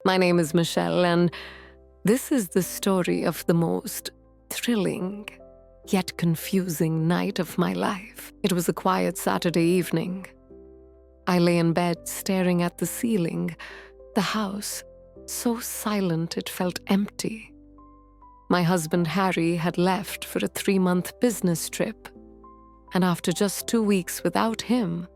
My name is Michelle, and this is the story of the most thrilling yet confusing night of my life. It was a quiet Saturday evening. I lay in bed staring at the ceiling, the house so silent it felt empty. My husband Harry had left for a 3-month business trip, and after just 2 weeks without him,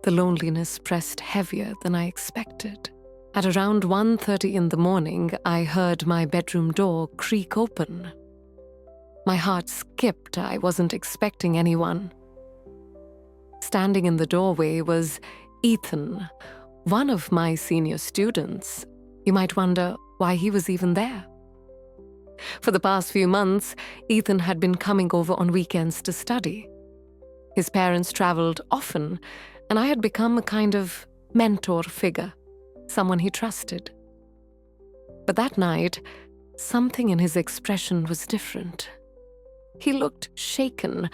the loneliness pressed heavier than I expected. At around 1:30 in the morning, I heard my bedroom door creak open. My heart skipped. I wasn't expecting anyone. Standing in the doorway was Ethan, one of my senior students. You might wonder why he was even there. For the past few months, Ethan had been coming over on weekends to study. His parents traveled often, and I had become a kind of mentor figure, someone he trusted. But that night, something in his expression was different. He looked shaken,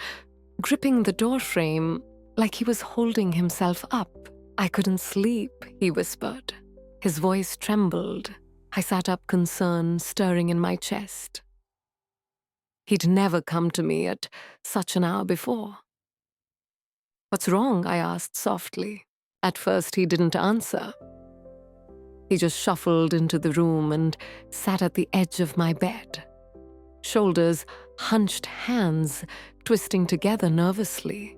gripping the doorframe like he was holding himself up. "I couldn't sleep," he whispered. His voice trembled. I sat up concerned, stirring in my chest. He'd never come to me at such an hour before. "What's wrong?" I asked softly. At first, he didn't answer. He just shuffled into the room and sat at the edge of my bed. Shoulders hunched, hands twisting together nervously.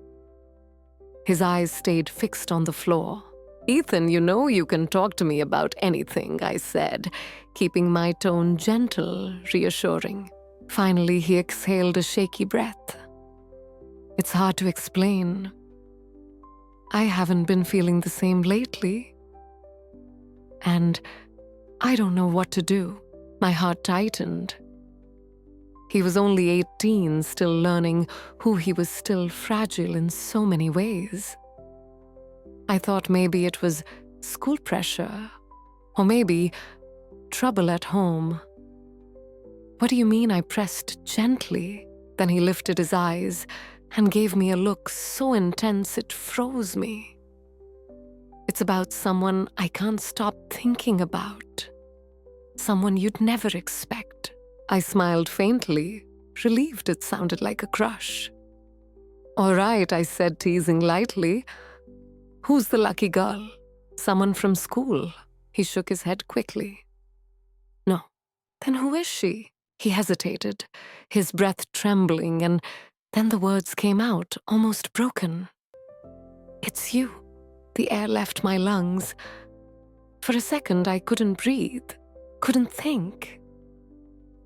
His eyes stayed fixed on the floor. "Ethan, you know you can talk to me about anything," I said, keeping my tone gentle, reassuring. Finally, he exhaled a shaky breath. "It's hard to explain. I haven't been feeling the same lately. And I don't know what to do." My heart tightened. He was only 18, still learning who he was, still fragile in so many ways. I thought maybe it was school pressure, or maybe trouble at home. "What do you mean?" I pressed gently. Then he lifted his eyes and gave me a look so intense it froze me. "It's about someone I can't stop thinking about. Someone you'd never expect." I smiled faintly, relieved it sounded like a crush. "All right," I said, teasing lightly. "Who's the lucky girl? Someone from school?" He shook his head quickly. "No." "Then who is she?" He hesitated, his breath trembling, and then the words came out, almost broken. "It's you." The air left my lungs. For a second, I couldn't breathe, couldn't think.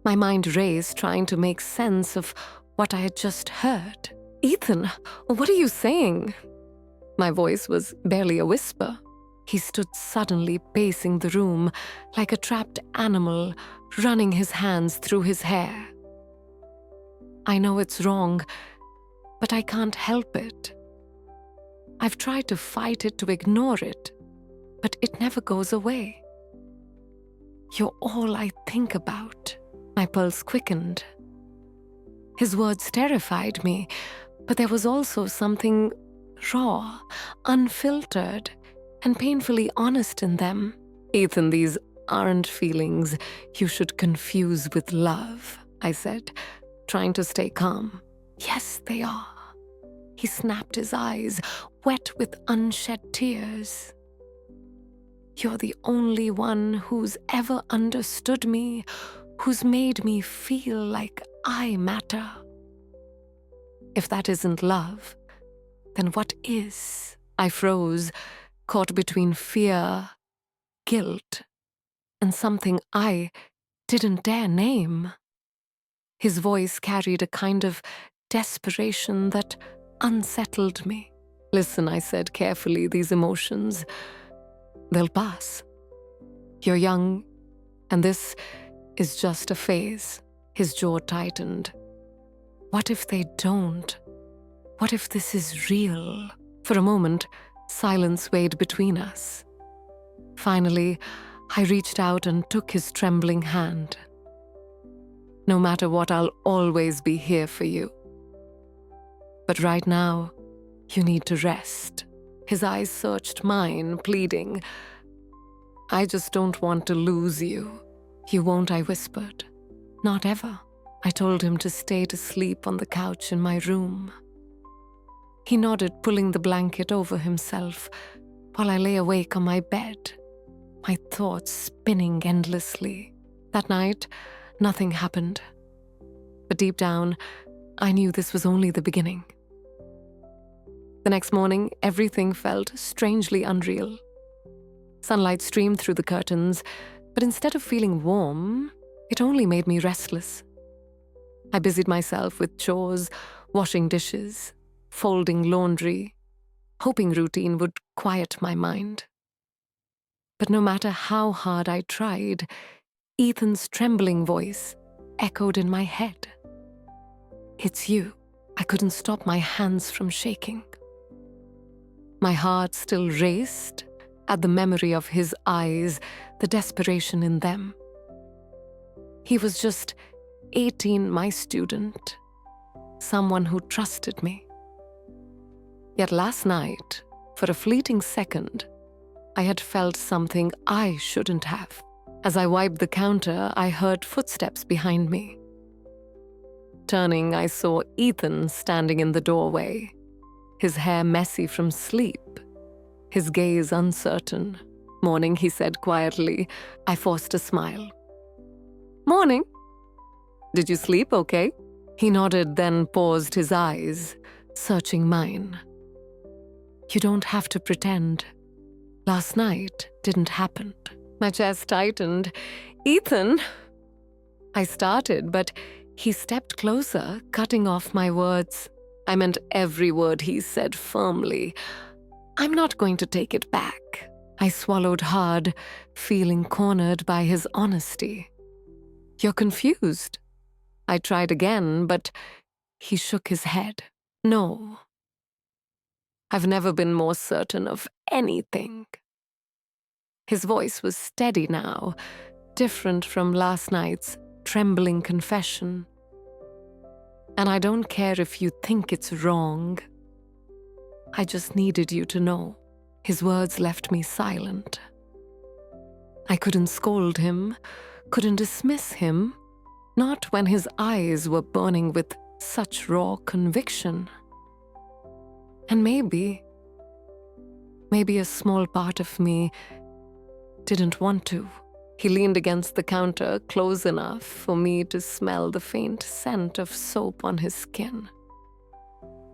My mind raced, trying to make sense of what I had just heard. "Ethan, what are you saying?" My voice was barely a whisper. He stood suddenly, pacing the room like a trapped animal, running his hands through his hair. "I know it's wrong, but I can't help it. I've tried to fight it, to ignore it, but it never goes away. You're all I think about." My pulse quickened. His words terrified me, but there was also something raw, unfiltered, and painfully honest in them. "Ethan, these aren't feelings you should confuse with love," I said, trying to stay calm. "Yes, they are." He snapped his eyes, wet with unshed tears. "You're the only one who's ever understood me, who's made me feel like I matter. If that isn't love, then what is?" I froze, caught between fear, guilt, and something I didn't dare name. His voice carried a kind of desperation that unsettled me. "Listen," I said carefully, "these emotions, they'll pass. You're young, and this is just a phase." His jaw tightened. "What if they don't? What if this is real?" For a moment, silence weighed between us. Finally, I reached out and took his trembling hand. "No matter what, I'll always be here for you. But right now, you need to rest." His eyes searched mine, pleading. I just don't want to lose you. You won't, I whispered. Not ever. I told him to stay to sleep on the couch in my room. He nodded, pulling the blanket over himself, while I lay awake on my bed, my thoughts spinning endlessly. That night, nothing happened. But deep down, I knew this was only the beginning. The next morning, everything felt strangely unreal. Sunlight streamed through the curtains, but instead of feeling warm, it only made me restless. I busied myself with chores, washing dishes, folding laundry, hoping routine would quiet my mind. But no matter how hard I tried, Ethan's trembling voice echoed in my head. It's you. I couldn't stop my hands from shaking. My heart still raced at the memory of his eyes, the desperation in them. He was just 18, my student, someone who trusted me. Yet last night, for a fleeting second, I had felt something I shouldn't have. As I wiped the counter, I heard footsteps behind me. Turning, I saw Ethan standing in the doorway, his hair messy from sleep, his gaze uncertain. Morning, he said quietly. I forced a smile. Morning. Did you sleep okay? He nodded, then paused, his eyes searching mine. You don't have to pretend. Last night didn't happen. My chest tightened. Ethan! I started, but he stepped closer, cutting off my words. I meant every word he said firmly. I'm not going to take it back. I swallowed hard, feeling cornered by his honesty. You're confused. I tried again, but he shook his head. No. I've never been more certain of anything. His voice was steady now, different from last night's trembling confession. And I don't care if you think it's wrong. I just needed you to know. His words left me silent. I couldn't scold him, couldn't dismiss him, not when his eyes were burning with such raw conviction. And maybe a small part of me didn't want to. He leaned against the counter close enough for me to smell the faint scent of soap on his skin.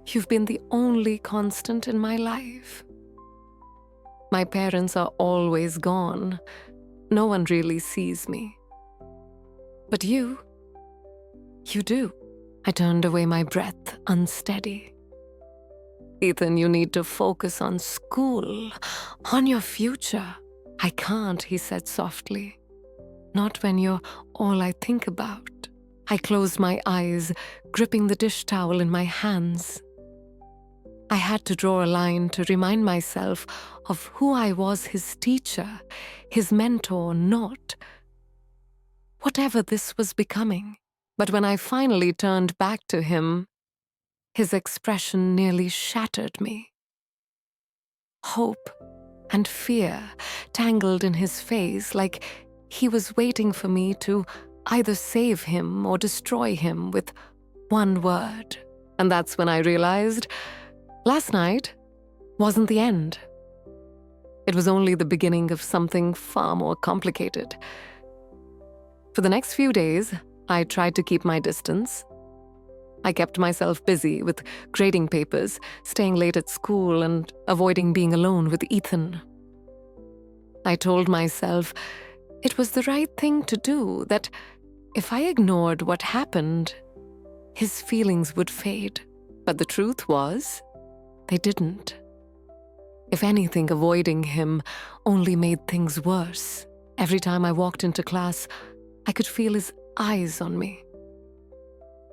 You've been the only constant in my life. My parents are always gone. No one really sees me. But you do. I turned away, my breath unsteady. Ethan, you need to focus on school, on your future. I can't, he said softly. Not when you're all I think about. I closed my eyes, gripping the dish towel in my hands. I had to draw a line to remind myself of who I was, his teacher, his mentor, not whatever this was becoming. But when I finally turned back to him, his expression nearly shattered me. Hope and fear tangled in his face, like he was waiting for me to either save him or destroy him with one word. And that's when I realized last night wasn't the end. It was only the beginning of something far more complicated. For the next few days, I tried to keep my distance. I kept myself busy with grading papers, staying late at school, and avoiding being alone with Ethan. I told myself it was the right thing to do, that if I ignored what happened, his feelings would fade. But the truth was, they didn't. If anything, avoiding him only made things worse. Every time I walked into class, I could feel his eyes on me.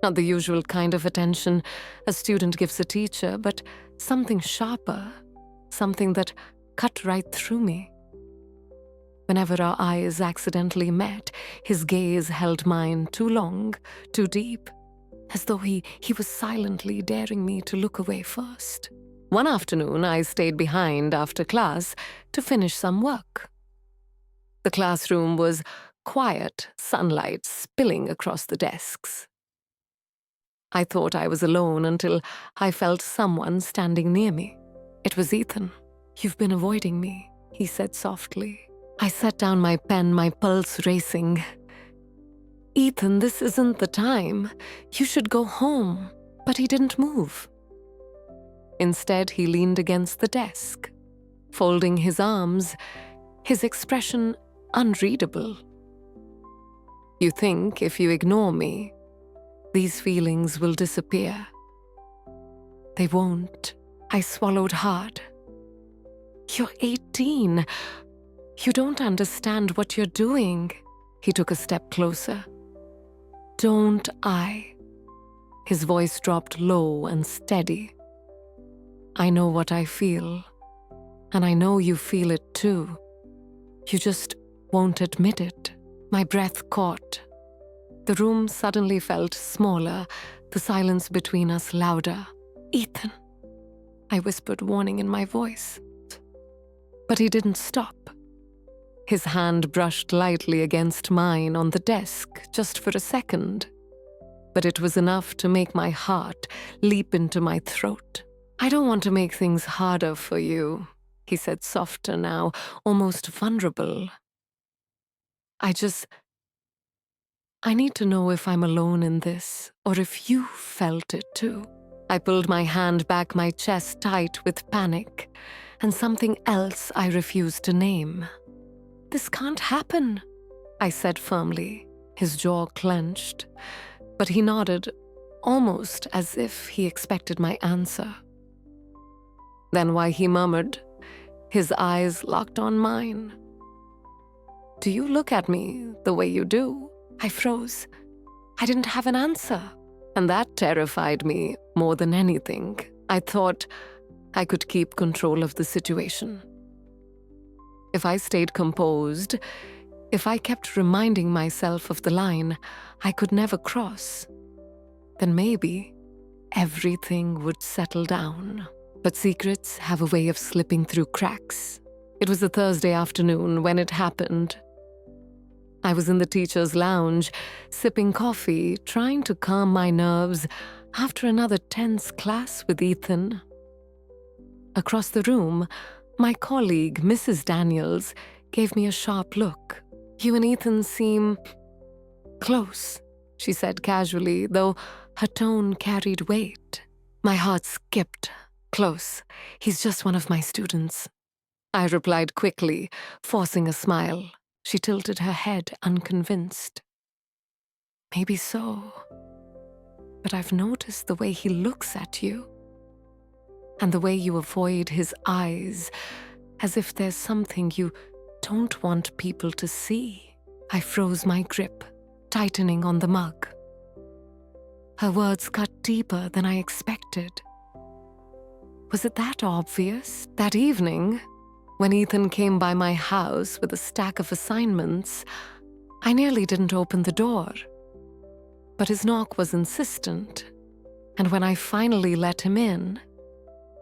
Not the usual kind of attention a student gives a teacher, but something sharper, something that cut right through me. Whenever our eyes accidentally met, his gaze held mine too long, too deep, as though he was silently daring me to look away first. One afternoon, I stayed behind after class to finish some work. The classroom was quiet, sunlight spilling across the desks. I thought I was alone until I felt someone standing near me. It was Ethan. "You've been avoiding me," he said softly. I set down my pen, my pulse racing. "Ethan, this isn't the time. You should go home." But he didn't move. Instead, he leaned against the desk, folding his arms, his expression unreadable. "You think if you ignore me, these feelings will disappear. They won't." I swallowed hard. "You're 18. You don't understand what you're doing." He took a step closer. "Don't I?" His voice dropped low and steady. "I know what I feel, and I know you feel it too. You just won't admit it." My breath caught. The room suddenly felt smaller, the silence between us louder. "Ethan," I whispered, warning in my voice. But he didn't stop. His hand brushed lightly against mine on the desk, just for a second. But it was enough to make my heart leap into my throat. "I don't want to make things harder for you," he said, softer now, almost vulnerable. I need to know if I'm alone in this, or if you felt it too." I pulled my hand back, my chest tight with panic, and something else I refused to name. "This can't happen," I said firmly. His jaw clenched, but he nodded, almost as if he expected my answer. Then why he murmured, his eyes locked on mine. "Do you look at me the way you do?" I froze. I didn't have an answer, and that terrified me more than anything. I thought I could keep control of the situation. If I stayed composed, if I kept reminding myself of the line I could never cross, then maybe everything would settle down. But secrets have a way of slipping through cracks. It was a Thursday afternoon when it happened. I was in the teacher's lounge, sipping coffee, trying to calm my nerves after another tense class with Ethan. Across the room, my colleague, Mrs. Daniels, gave me a sharp look. "You and Ethan seem close," she said casually, though her tone carried weight. My heart skipped. "Close. He's just one of my students," I replied quickly, forcing a smile. She tilted her head, unconvinced. "Maybe so. But I've noticed the way he looks at you, and the way you avoid his eyes, as if there's something you don't want people to see." I froze my grip, tightening on the mug. Her words cut deeper than I expected. Was it that obvious? That evening, when Ethan came by my house with a stack of assignments, I nearly didn't open the door. But his knock was insistent, and when I finally let him in,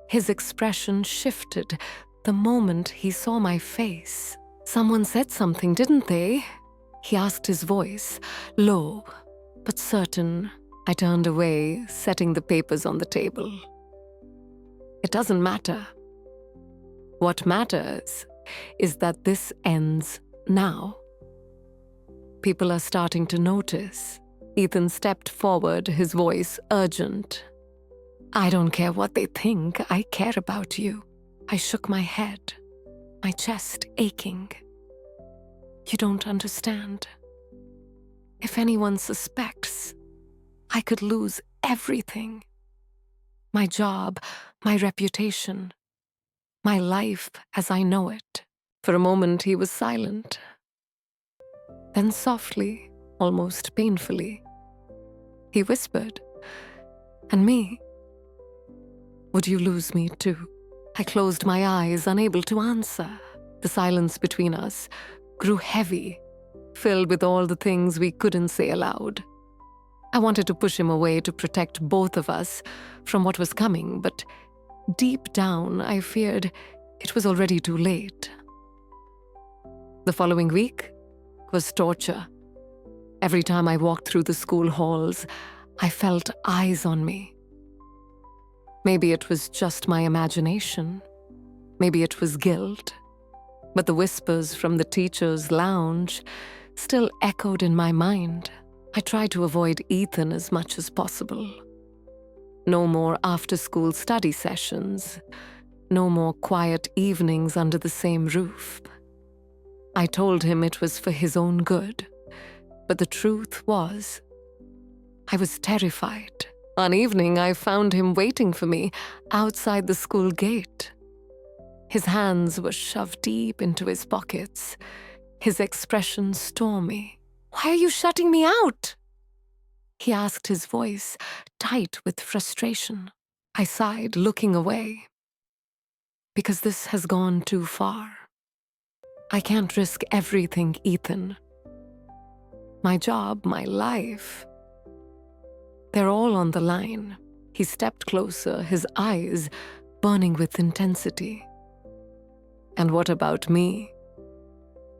his expression shifted the moment he saw my face. "Someone said something, didn't they?" he asked, his voice low but certain. I turned away, setting the papers on the table. "It doesn't matter. What matters is that this ends now. People are starting to notice." Ethan stepped forward, his voice urgent. "I don't care what they think. I care about you." I shook my head, my chest aching. "You don't understand. If anyone suspects, I could lose everything. My job, my reputation, my life as I know it." For a moment he was silent. Then softly, almost painfully, he whispered, "And me? Would you lose me too?" I closed my eyes, unable to answer. The silence between us grew heavy, filled with all the things we couldn't say aloud. I wanted to push him away to protect both of us from what was coming, but deep down I feared it was already too late. The following week was torture. Every time I walked through the school halls, I felt eyes on me. Maybe it was just my imagination. Maybe it was guilt. But the whispers from the teacher's lounge still echoed in my mind. I tried to avoid Ethan as much as possible. No more after-school study sessions. No more quiet evenings under the same roof. I told him it was for his own good. But the truth was, I was terrified. One evening, I found him waiting for me outside the school gate. His hands were shoved deep into his pockets, his expression stormy. "Why are you shutting me out?" he asked, his voice tight with frustration. I sighed, looking away. Because this has gone too far. I can't risk everything, Ethan. My job, my life. They're all on the line. He stepped closer, his eyes burning with intensity. And what about me?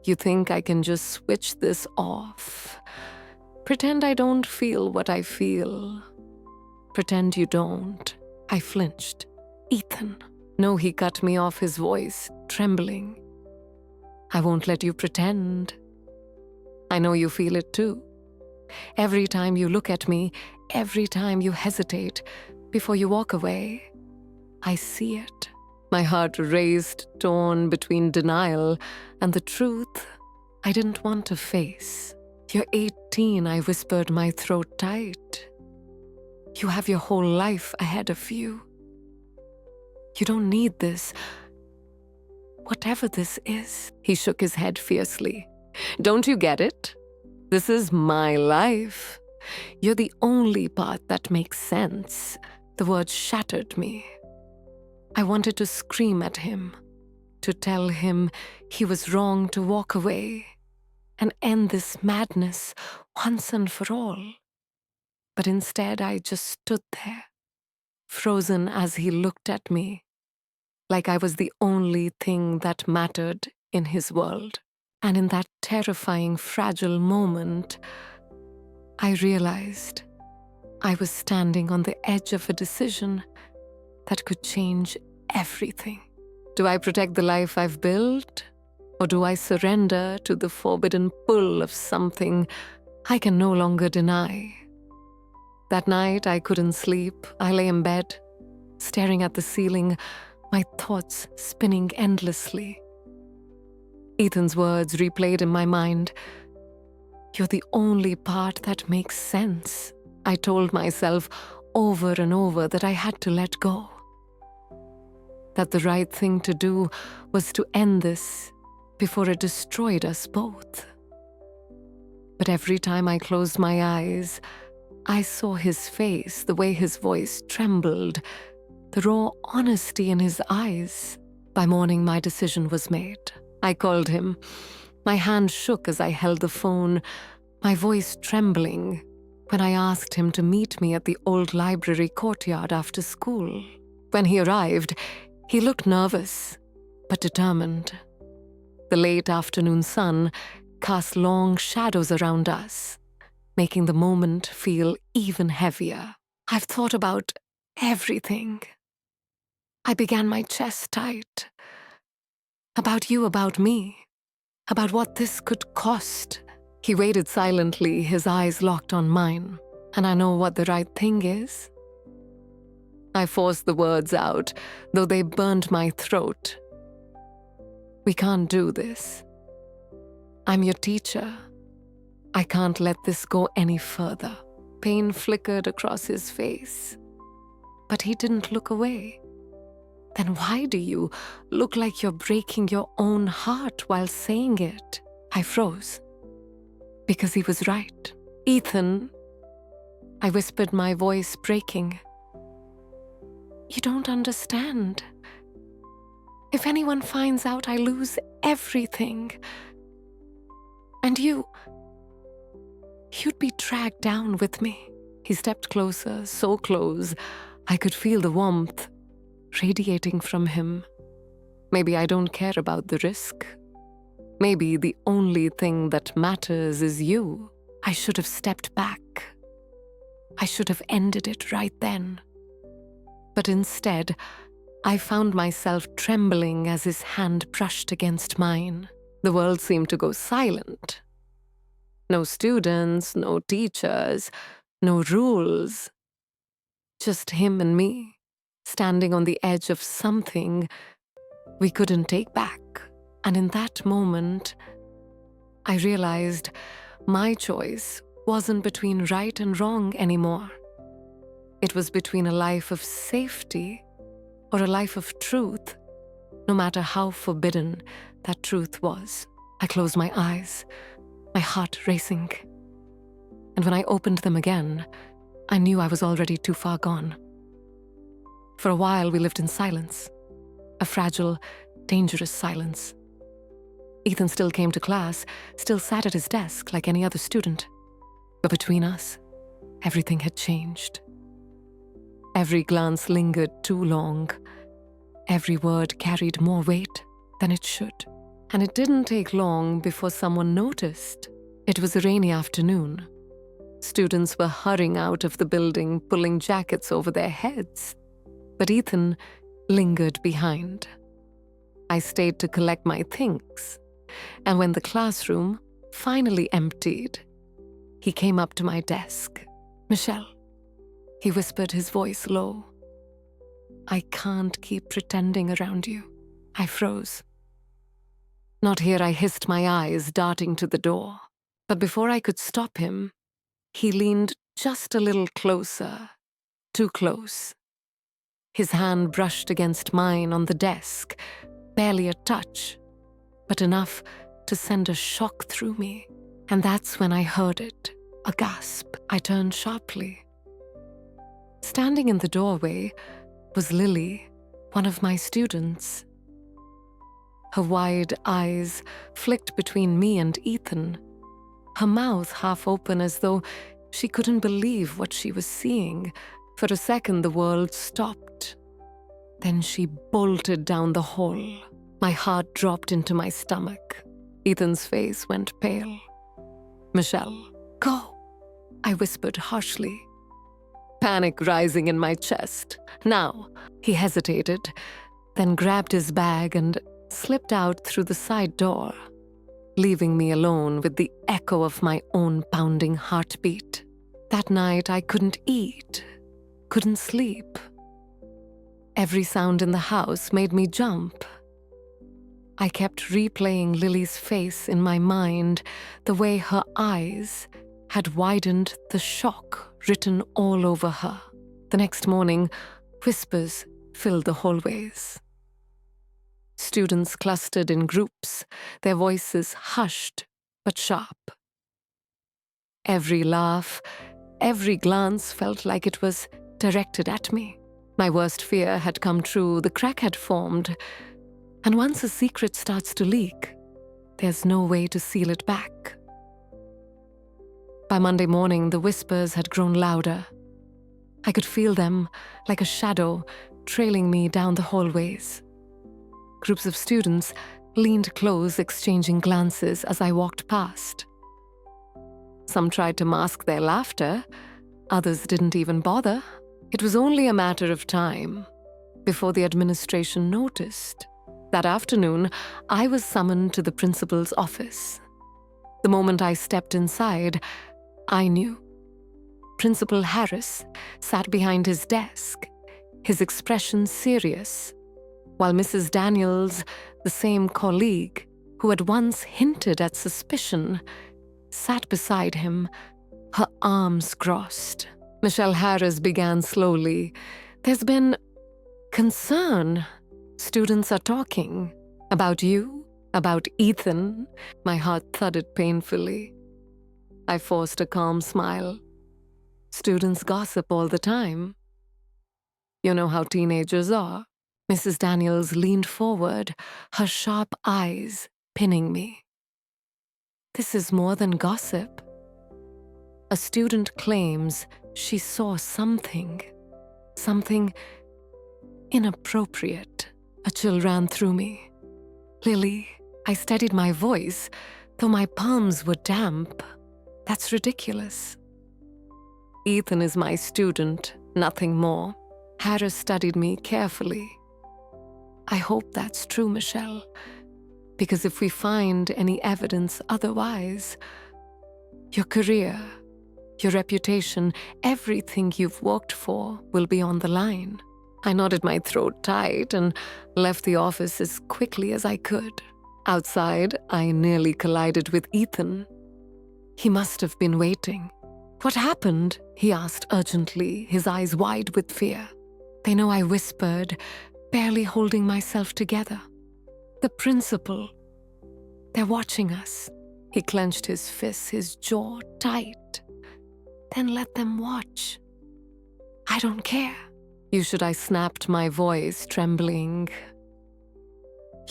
You think I can just switch this off? Pretend I don't feel what I feel. Pretend you don't. I flinched. Ethan. No, he cut me off, his voice trembling. I won't let you pretend. I know you feel it too. Every time you look at me, every time you hesitate before you walk away, I see it. My heart raced, torn between denial and the truth I didn't want to face. "You're 18, I whispered, my throat tight. You have your whole life ahead of you. You don't need this. Whatever this is." He shook his head fiercely. "Don't you get it? This is my life. You're the only part that makes sense." The words shattered me. I wanted to scream at him, to tell him he was wrong to walk away and end this madness once and for all. But instead, I just stood there, frozen as he looked at me, like I was the only thing that mattered in his world. And in that terrifying, fragile moment, I realized I was standing on the edge of a decision that could change everything. Do I protect the life I've built, or do I surrender to the forbidden pull of something I can no longer deny? That night, I couldn't sleep. I lay in bed, staring at the ceiling, my thoughts spinning endlessly. Ethan's words replayed in my mind. "You're the only part that makes sense." I told myself over and over that I had to let go. That the right thing to do was to end this before it destroyed us both. But every time I closed my eyes, I saw his face, the way his voice trembled, the raw honesty in his eyes. By morning, my decision was made. I called him. My hand shook as I held the phone, my voice trembling, when I asked him to meet me at the old library courtyard after school. When he arrived, he looked nervous, but determined. The late afternoon sun cast long shadows around us, making the moment feel even heavier. I've thought about everything. I began my chest tight. About you, about me, about what this could cost. He waited silently, his eyes locked on mine. And I know what the right thing is. I forced the words out, though they burned my throat. We can't do this. I'm your teacher. I can't let this go any further. Pain flickered across his face. But he didn't look away. Then why do you look like you're breaking your own heart while saying it? I froze. Because he was right. Ethan, I whispered, my voice breaking. You don't understand. If anyone finds out, I lose everything. And you'd be dragged down with me. He stepped closer, so close, I could feel the warmth radiating from him. Maybe I don't care about the risk. Maybe the only thing that matters is you. I should have stepped back. I should have ended it right then. But instead, I found myself trembling as his hand brushed against mine. The world seemed to go silent. No students, no teachers, no rules. Just him and me, standing on the edge of something we couldn't take back. And in that moment, I realized my choice wasn't between right and wrong anymore. It was between a life of safety or a life of truth, no matter how forbidden that truth was. I closed my eyes, my heart racing. And when I opened them again, I knew I was already too far gone. For a while, we lived in silence, a fragile, dangerous silence. Ethan still came to class, still sat at his desk like any other student. But between us, everything had changed. Every glance lingered too long. Every word carried more weight than it should. And it didn't take long before someone noticed. It was a rainy afternoon. Students were hurrying out of the building, pulling jackets over their heads. But Ethan lingered behind. I stayed to collect my things. And when the classroom finally emptied, he came up to my desk. "Michelle," he whispered, his voice low. "I can't keep pretending around you." I froze. Not here, I hissed, my eyes darting to the door. But before I could stop him, he leaned just a little closer, too close. His hand brushed against mine on the desk, barely a touch, but enough to send a shock through me. And that's when I heard it, a gasp. I turned sharply. Standing in the doorway was Lily, one of my students. Her wide eyes flicked between me and Ethan, her mouth half open as though she couldn't believe what she was seeing. For a second, the world stopped. Then she bolted down the hall. My heart dropped into my stomach. Ethan's face went pale. "Michelle, go," I whispered harshly, panic rising in my chest. "Now." He hesitated, then grabbed his bag and slipped out through the side door, leaving me alone with the echo of my own pounding heartbeat. That night, I couldn't eat, couldn't sleep. Every sound in the house made me jump. I kept replaying Lily's face in my mind, the way her eyes had widened, the shock written all over her. The next morning, whispers filled the hallways. Students clustered in groups, their voices hushed but sharp. Every laugh, every glance felt like it was directed at me. My worst fear had come true, the crack had formed, and once a secret starts to leak, there's no way to seal it back. By Monday morning, the whispers had grown louder. I could feel them like a shadow trailing me down the hallways. Groups of students leaned close, exchanging glances as I walked past. Some tried to mask their laughter, others didn't even bother. It was only a matter of time before the administration noticed. That afternoon, I was summoned to the principal's office. The moment I stepped inside, I knew. Principal Harris sat behind his desk, his expression serious, while Mrs. Daniels, the same colleague who had once hinted at suspicion, sat beside him, her arms crossed. Michelle Harris began slowly. "There's been concern. Students are talking. About you, about Ethan." My heart thudded painfully. I forced a calm smile. "Students gossip all the time. You know how teenagers are." Mrs. Daniels leaned forward, her sharp eyes pinning me. "This is more than gossip. A student claims she saw something inappropriate." A chill ran through me. "Lily, I steadied my voice, though my palms were damp. That's ridiculous. Ethan is my student, nothing more. Harris studied me carefully. I hope that's true, Michelle, because if we find any evidence otherwise, your career, your reputation, everything you've worked for will be on the line. I nodded my throat tight and left the office as quickly as I could. Outside, I nearly collided with Ethan. He must have been waiting. "What happened?" he asked urgently, his eyes wide with fear. "They know," I whispered, barely holding myself together. "The principal. They're watching us." He clenched his fists, his jaw tight. "Then let them watch. I don't care." "You should," I snapped, my voice trembling.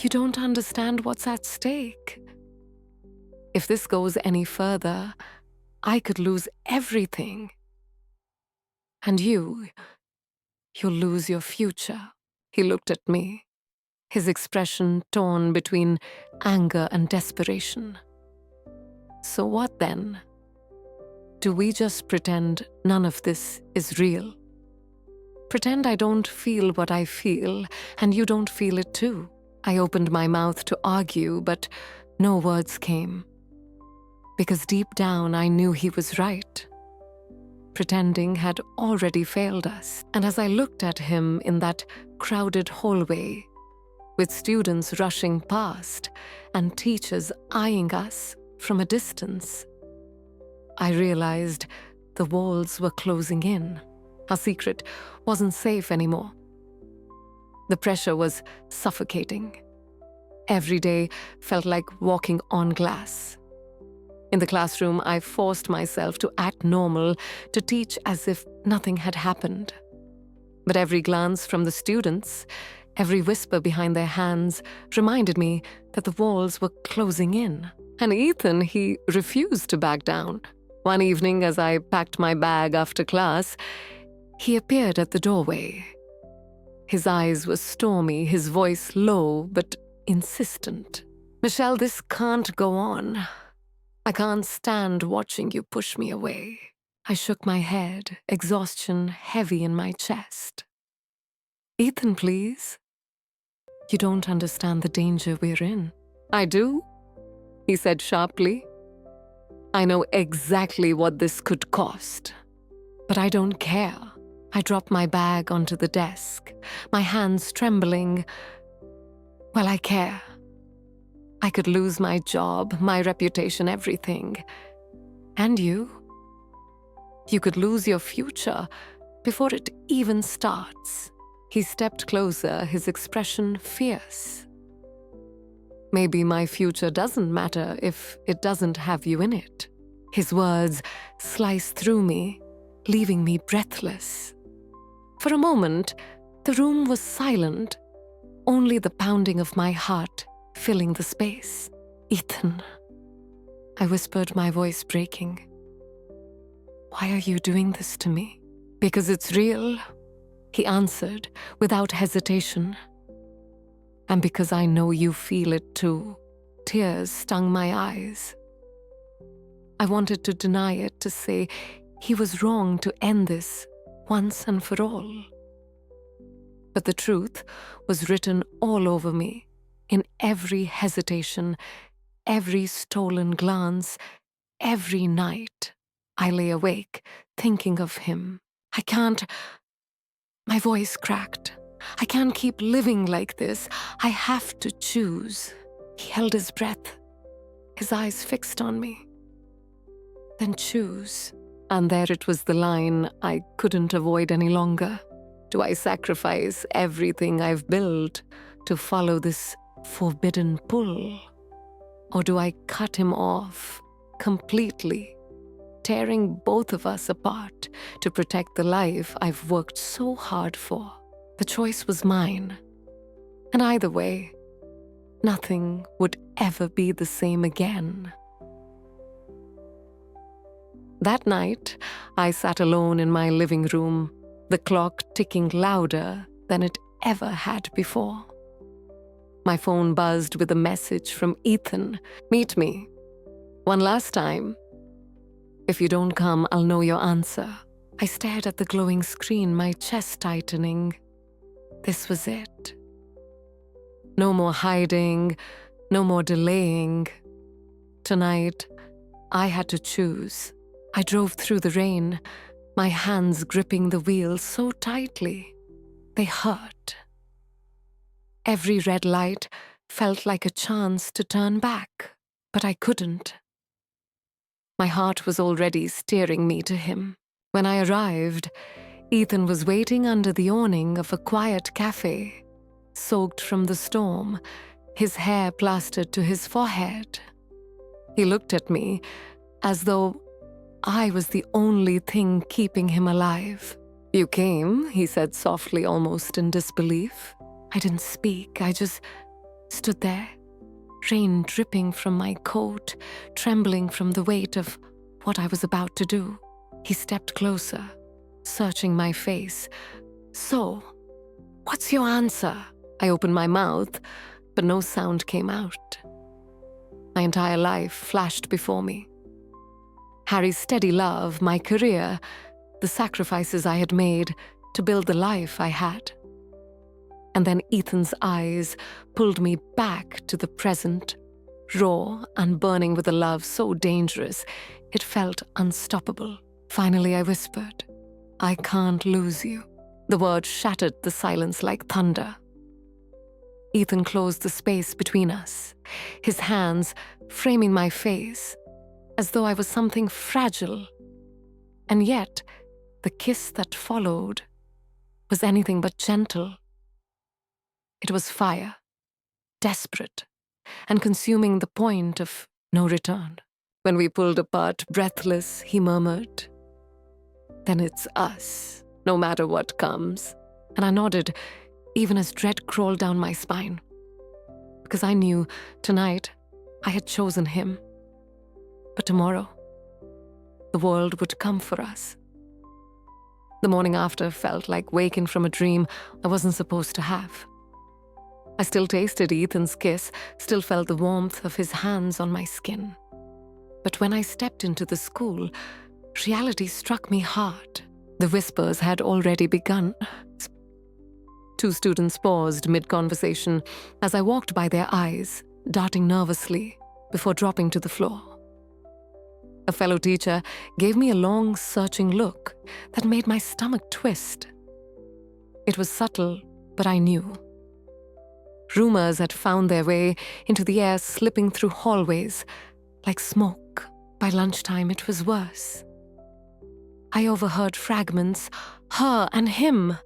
"You don't understand what's at stake. If this goes any further, I could lose everything. And you'll lose your future." He looked at me, his expression torn between anger and desperation. "So what then? Do we just pretend none of this is real? Pretend I don't feel what I feel, and you don't feel it too?" I opened my mouth to argue, but no words came. Because deep down I knew he was right. Pretending had already failed us. And as I looked at him in that crowded hallway, with students rushing past and teachers eyeing us from a distance, I realized the walls were closing in. Our secret wasn't safe anymore. The pressure was suffocating. Every day felt like walking on glass. In the classroom, I forced myself to act normal, to teach as if nothing had happened. But every glance from the students, every whisper behind their hands, reminded me that the walls were closing in. And Ethan, he refused to back down. One evening, as I packed my bag after class, he appeared at the doorway. His eyes were stormy, his voice low but insistent. "Michelle, this can't go on. I can't stand watching you push me away." I shook my head, exhaustion heavy in my chest. "Ethan, please. You don't understand the danger we're in." "I do," he said sharply. "I know exactly what this could cost. But I don't care." I dropped my bag onto the desk, my hands trembling. "Well, I care. I could lose my job, my reputation, everything. And you? You could lose your future before it even starts." He stepped closer, his expression fierce. "Maybe my future doesn't matter if it doesn't have you in it." His words sliced through me, leaving me breathless. For a moment, the room was silent, only the pounding of my heart filling the space. "Ethan," I whispered, my voice breaking. "Why are you doing this to me?" "Because it's real," he answered without hesitation. "And because I know you feel it too." Tears stung my eyes. I wanted to deny it, to say he was wrong to end this once and for all. But the truth was written all over me, in every hesitation, every stolen glance, every night I lay awake thinking of him. I can't. My voice cracked. "I can't keep living like this. I have to choose." He held his breath, his eyes fixed on me. "Then choose." And there it was, the line I couldn't avoid any longer. Do I sacrifice everything I've built to follow this forbidden pull? Or do I cut him off completely, tearing both of us apart to protect the life I've worked so hard for? The choice was mine. And either way, nothing would ever be the same again. That night, I sat alone in my living room, the clock ticking louder than it ever had before. My phone buzzed with a message from Ethan. Meet me. One last time. If you don't come, I'll know your answer. I stared at the glowing screen, my chest tightening. This was it. No more hiding, no more delaying. Tonight, I had to choose. I drove through the rain, my hands gripping the wheel so tightly. They hurt. Every red light felt like a chance to turn back, but I couldn't. My heart was already steering me to him. When I arrived, Ethan was waiting under the awning of a quiet cafe, soaked from the storm, his hair plastered to his forehead. He looked at me as though I was the only thing keeping him alive. You came, he said softly, almost in disbelief. I didn't speak, I just stood there, rain dripping from my coat, trembling from the weight of what I was about to do. He stepped closer, searching my face. So, what's your answer? I opened my mouth, but no sound came out. My entire life flashed before me. Harry's steady love, my career, the sacrifices I had made to build the life I had. And then Ethan's eyes pulled me back to the present, raw and burning with a love so dangerous, it felt unstoppable. Finally, I whispered, I can't lose you. The word shattered the silence like thunder. Ethan closed the space between us, his hands framing my face, as though I was something fragile. And yet, the kiss that followed was anything but gentle. It was fire, desperate, and consuming the point of no return. When we pulled apart, breathless, he murmured, Then it's us, no matter what comes. And I nodded, even as dread crawled down my spine. Because I knew, tonight, I had chosen him. But tomorrow, the world would come for us. The morning after felt like waking from a dream I wasn't supposed to have. I still tasted Ethan's kiss, still felt the warmth of his hands on my skin. But when I stepped into the school, reality struck me hard. The whispers had already begun. Two students paused mid-conversation as I walked by their eyes, darting nervously before dropping to the floor. A fellow teacher gave me a long, searching look that made my stomach twist. It was subtle, but I knew. Rumors had found their way into the air, slipping through hallways like smoke. By lunchtime, it was worse. I overheard fragments, her and him.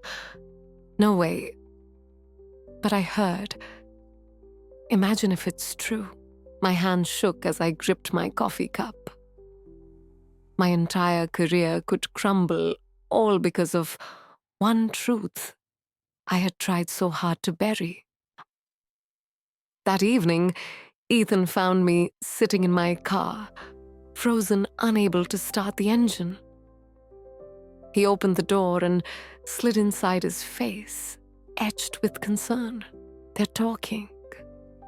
No way. But I heard. Imagine if it's true. My hand shook as I gripped my coffee cup. My entire career could crumble, all because of one truth I had tried so hard to bury. That evening, Ethan found me sitting in my car, frozen, unable to start the engine. He opened the door and slid inside his face, etched with concern. They're talking.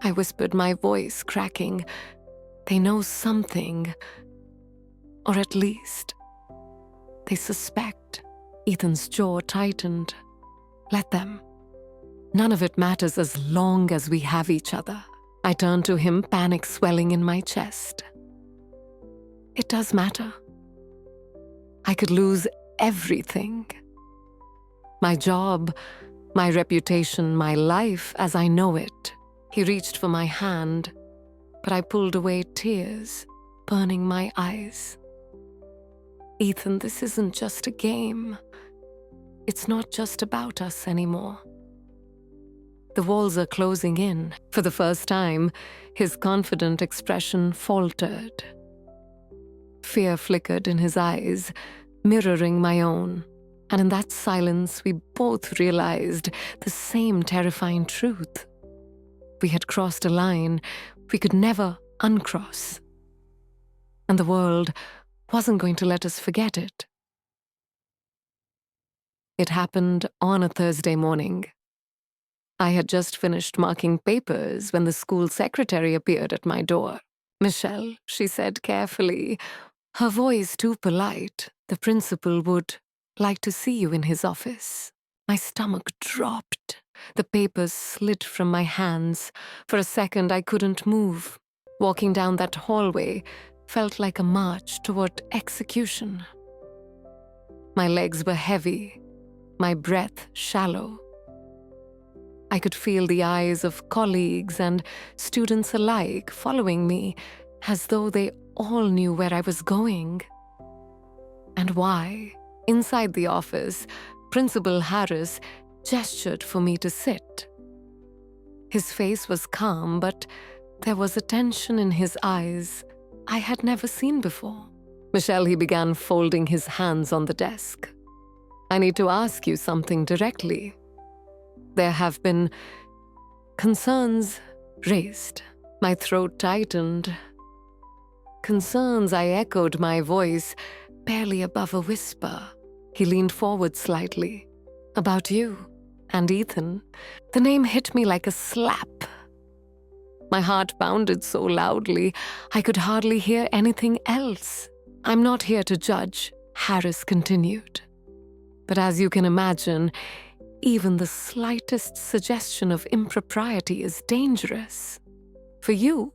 I whispered, my voice cracking. They know something. Or at least, they suspect. Ethan's jaw tightened. Let them. None of it matters as long as we have each other. I turned to him, panic swelling in my chest. It does matter. I could lose everything. My job, my reputation, my life as I know it. He reached for my hand, but I pulled away, tears burning my eyes. Ethan, this isn't just a game. It's not just about us anymore. The walls are closing in. For the first time, his confident expression faltered. Fear flickered in his eyes, mirroring my own. And in that silence, we both realized the same terrifying truth. We had crossed a line we could never uncross. And the world wasn't going to let us forget it. It happened on a Thursday morning. I had just finished marking papers when the school secretary appeared at my door. "Michelle," she said carefully, her voice too polite, "the principal would like to see you in his office." My stomach dropped. The papers slid from my hands. For a second, I couldn't move. Walking down that hallway felt like a march toward execution. My legs were heavy, my breath shallow. I could feel the eyes of colleagues and students alike following me, as though they all knew where I was going. And why? Inside the office, Principal Harris gestured for me to sit. His face was calm, but there was a tension in his eyes I had never seen before. "Michelle," he began, folding his hands on the desk. "I need to ask you something directly. There have been concerns raised." My throat tightened. "Concerns," I echoed, my voice barely above a whisper. He leaned forward slightly. "About you and Ethan." The name hit me like a slap. My heart pounded so loudly I could hardly hear anything else. "I'm not here to judge," Harris continued. "But as you can imagine, even the slightest suggestion of impropriety is dangerous. For you,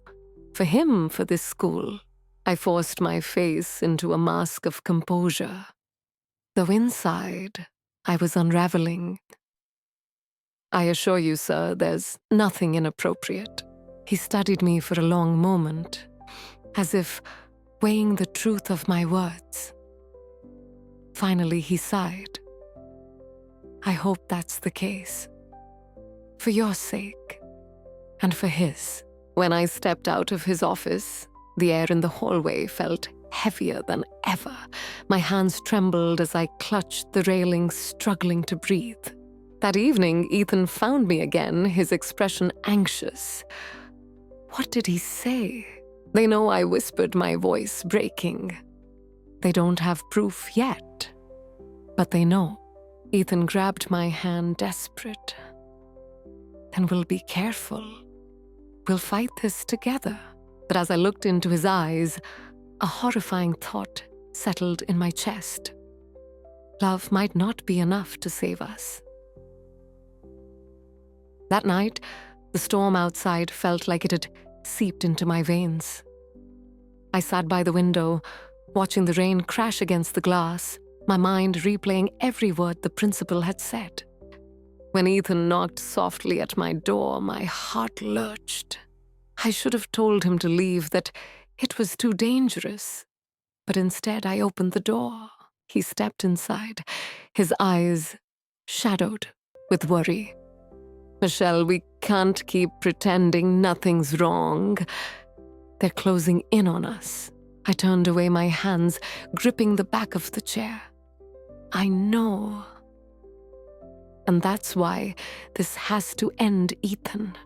for him, for this school." I forced my face into a mask of composure. Though inside, I was unraveling. "I assure you, sir, there's nothing inappropriate." He studied me for a long moment, as if weighing the truth of my words. Finally, he sighed. "I hope that's the case. For your sake, and for his." When I stepped out of his office, the air in the hallway felt heavier than ever. My hands trembled as I clutched the railing, struggling to breathe. That evening, Ethan found me again, his expression anxious. What did he say? They know I whispered, my voice breaking. They don't have proof yet, but they know. Ethan grabbed my hand, desperate. "Then we'll be careful. We'll fight this together." But as I looked into his eyes, a horrifying thought settled in my chest. Love might not be enough to save us. That night, the storm outside felt like it had seeped into my veins. I sat by the window, watching the rain crash against the glass, my mind replaying every word the principal had said. When Ethan knocked softly at my door, my heart lurched. I should have told him to leave, that it was too dangerous. But instead, I opened the door. He stepped inside, his eyes shadowed with worry. "Michelle, we can't keep pretending nothing's wrong. They're closing in on us." I turned away, my hands gripping the back of the chair. "I know. And that's why this has to end, Ethan.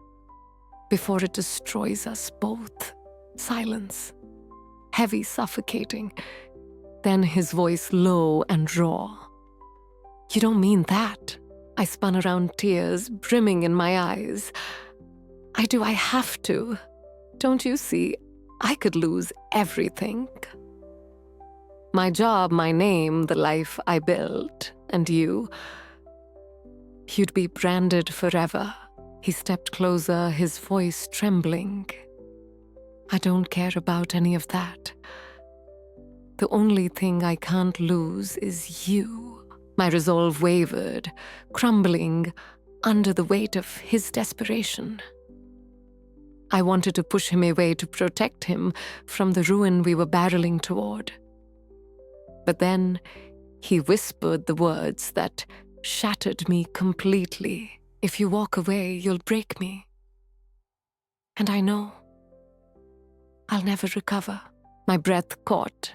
Before it destroys us both." Silence. Heavy, suffocating. Then his voice low and raw. "You don't mean that." I spun around, tears brimming in my eyes. "I do. I have to. Don't you see? I could lose everything. My job, my name, the life I built, and you. You'd be branded forever." He stepped closer, his voice trembling. "I don't care about any of that. The only thing I can't lose is you." My resolve wavered, crumbling under the weight of his desperation. I wanted to push him away, to protect him from the ruin we were barreling toward. But then he whispered the words that shattered me completely. "If you walk away, you'll break me. And I know I'll never recover." My breath caught.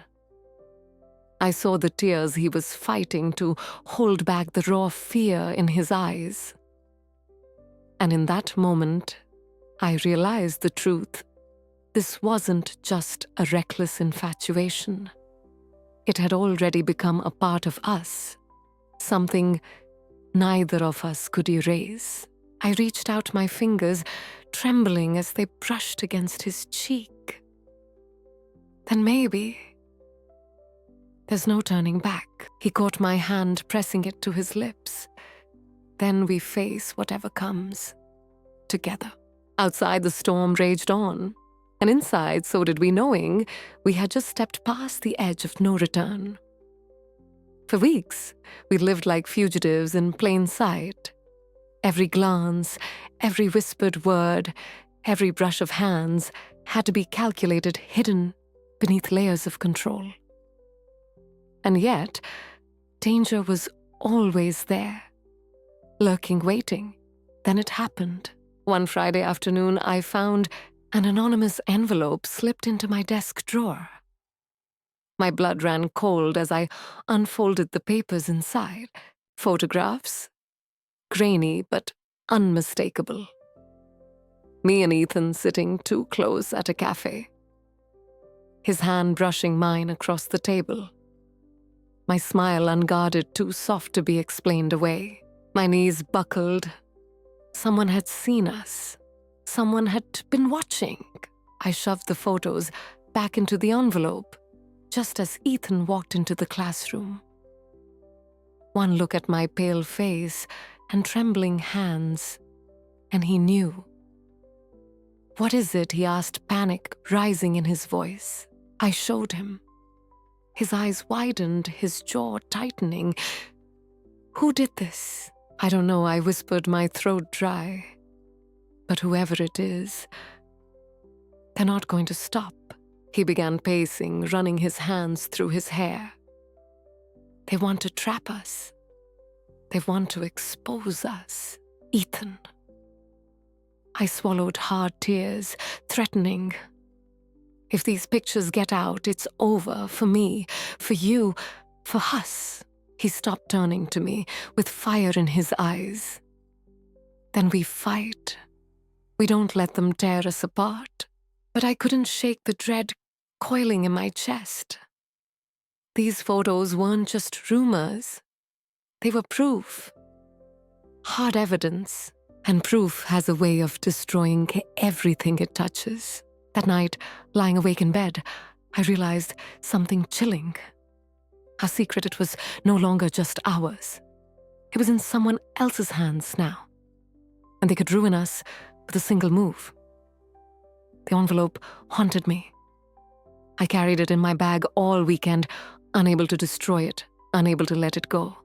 I saw the tears he was fighting to hold back, the raw fear in his eyes. And in that moment, I realized the truth. This wasn't just a reckless infatuation. It had already become a part of us, something neither of us could erase. I reached out my fingers, trembling as they brushed against his cheek. Then maybe... There's no turning back. He caught my hand, pressing it to his lips. Then we face whatever comes, together. Outside, the storm raged on, and inside, so did we, knowing we had just stepped past the edge of no return. For weeks, we lived like fugitives in plain sight. Every glance, every whispered word, every brush of hands had to be calculated, hidden beneath layers of control. And yet, danger was always there, lurking, waiting. Then it happened. One Friday afternoon, I found an anonymous envelope slipped into my desk drawer. My blood ran cold as I unfolded the papers inside. Photographs, grainy but unmistakable. Me and Ethan sitting too close at a cafe. His hand brushing mine across the table. My smile unguarded, too soft to be explained away. My knees buckled. Someone had seen us. Someone had been watching. I shoved the photos back into the envelope, just as Ethan walked into the classroom. One look at my pale face and trembling hands, and he knew. "What is it?" he asked, panic rising in his voice. I showed him. His eyes widened, his jaw tightening. "Who did this?" "I don't know," I whispered, my throat dry. "But whoever it is, they're not going to stop." He began pacing, running his hands through his hair. "They want to trap us. They want to expose us. Ethan." I swallowed hard tears, threatening. "If these pictures get out, it's over for me, for you, for us." He stopped, turning to me with fire in his eyes. "Then we fight. We don't let them tear us apart." But I couldn't shake the dread coiling in my chest. These photos weren't just rumors. They were proof. Hard evidence. And proof has a way of destroying everything it touches. That night, lying awake in bed, I realized something chilling. Our secret, it was no longer just ours. It was in someone else's hands now. And they could ruin us with a single move. The envelope haunted me. I carried it in my bag all weekend, unable to destroy it, unable to let it go.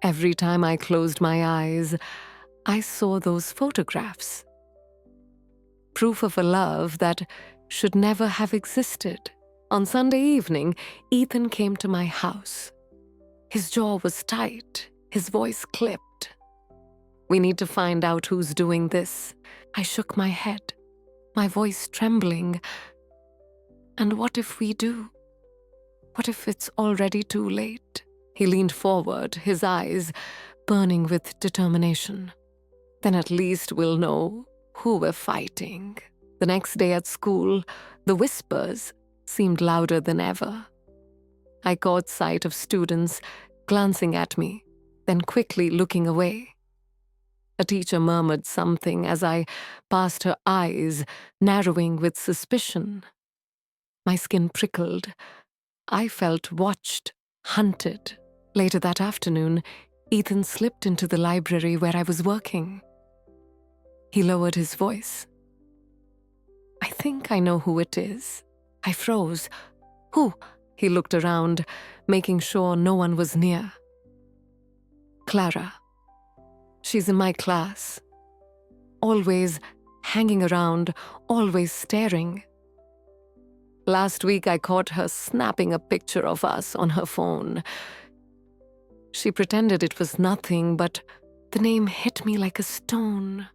Every time I closed my eyes, I saw those photographs. Proof of a love that should never have existed. On Sunday evening, Ethan came to my house. His jaw was tight, his voice clipped. "We need to find out who's doing this." I shook my head, my voice trembling. "And what if we do? What if it's already too late?" He leaned forward, his eyes burning with determination. "Then at least we'll know who we're fighting." The next day at school, the whispers seemed louder than ever. I caught sight of students glancing at me, then quickly looking away. A teacher murmured something as I passed her eyes, narrowing with suspicion. My skin prickled. I felt watched, hunted. Later that afternoon, Ethan slipped into the library where I was working. He lowered his voice. "I think I know who it is." I froze. "Who?" He looked around, making sure no one was near. "Clara. She's in my class. Always hanging around, always staring. Last week I caught her snapping a picture of us on her phone. She pretended it was nothing, but the name hit me like a stone.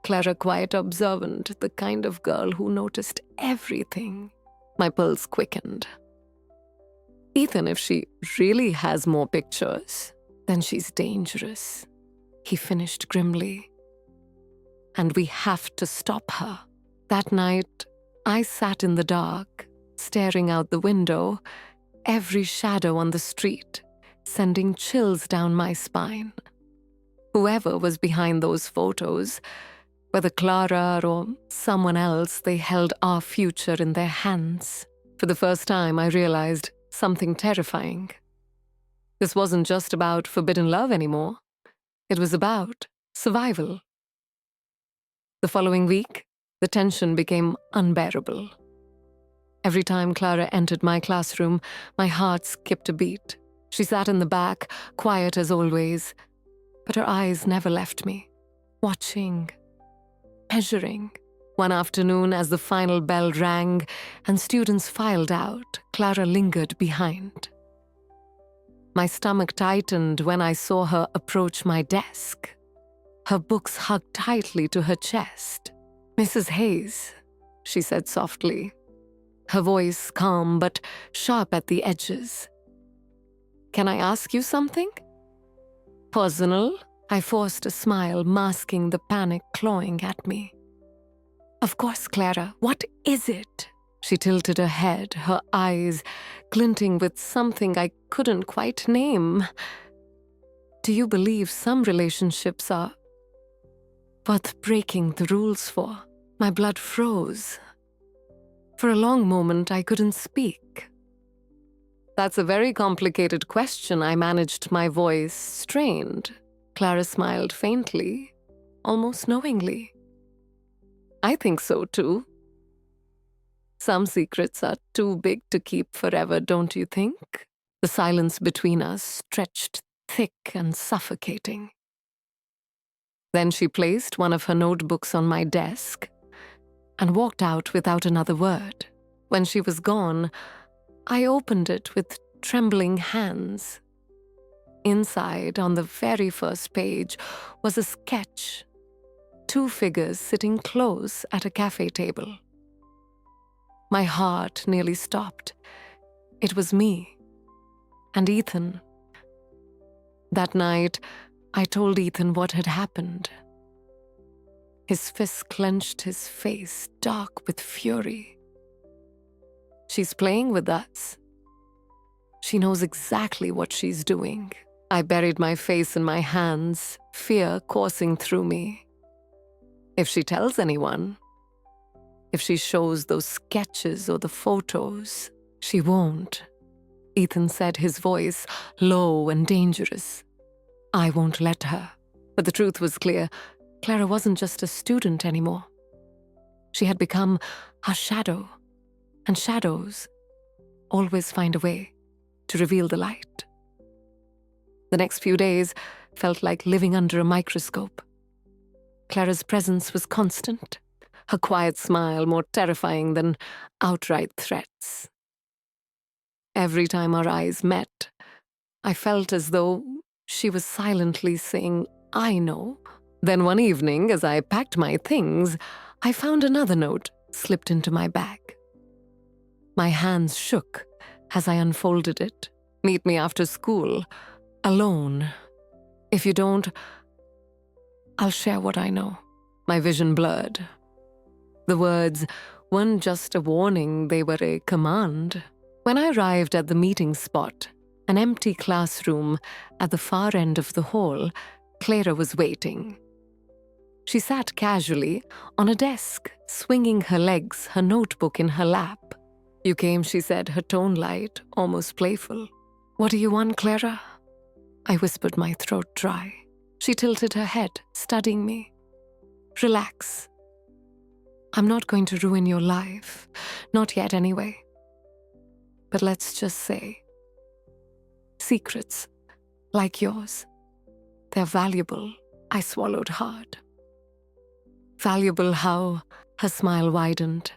Clara, quiet, observant, the kind of girl who noticed everything." My pulse quickened. "Ethan, if she really has more pictures, then she's dangerous," he finished grimly. "And we have to stop her." That night, I sat in the dark, staring out the window, every shadow on the street, sending chills down my spine. Whoever was behind those photos, whether Clara or someone else, they held our future in their hands. For the first time, I realized something terrifying. This wasn't just about forbidden love anymore. It was about survival. The following week, the tension became unbearable. Every time Clara entered my classroom, my heart skipped a beat. She sat in the back, quiet as always, but her eyes never left me, watching, measuring. One afternoon, as the final bell rang and students filed out, Clara lingered behind. My stomach tightened when I saw her approach my desk, her books hugged tightly to her chest. "Mrs. Hayes," she said softly, her voice calm but sharp at the edges. "Can I ask you something?" "Personal?" I forced a smile, masking the panic clawing at me. "Of course, Clara. What is it?" She tilted her head, her eyes glinting with something I couldn't quite name. "Do you believe some relationships are worth breaking the rules for?" My blood froze. For a long moment, I couldn't speak. "That's a very complicated question," I managed, my voice strained. Clara smiled faintly, almost knowingly. "I think so too. Some secrets are too big to keep forever, don't you think?" The silence between us stretched thick and suffocating. Then she placed one of her notebooks on my desk and walked out without another word. When she was gone, I opened it with trembling hands. Inside, on the very first page, was a sketch. 2 figures sitting close at a cafe table. My heart nearly stopped. It was me and Ethan. That night, I told Ethan what had happened. His fists clenched, his face dark with fury. "She's playing with us. She knows exactly what she's doing." I buried my face in my hands, fear coursing through me. "If she tells anyone, if she shows those sketches or the photos, she won't," Ethan said, his voice low and dangerous. "I won't let her." But the truth was clear. Clara wasn't just a student anymore. She had become our shadow, and shadows always find a way to reveal the light. The next few days felt like living under a microscope. Clara's presence was constant, her quiet smile more terrifying than outright threats. Every time our eyes met, I felt as though she was silently saying, "I know." Then one evening, as I packed my things, I found another note slipped into my bag. My hands shook as I unfolded it. "Meet me after school, alone. If you don't, I'll share what I know." My vision blurred. The words weren't just a warning, they were a command. When I arrived at the meeting spot, an empty classroom at the far end of the hall, Clara was waiting. She sat casually on a desk, swinging her legs, her notebook in her lap. "You came," she said, her tone light, almost playful. "What do you want, Clara?" I whispered, my throat dry. She tilted her head, studying me. "Relax. I'm not going to ruin your life. Not yet, anyway. But let's just say, secrets, like yours, they're valuable." I swallowed hard. "Valuable how?" Her smile widened.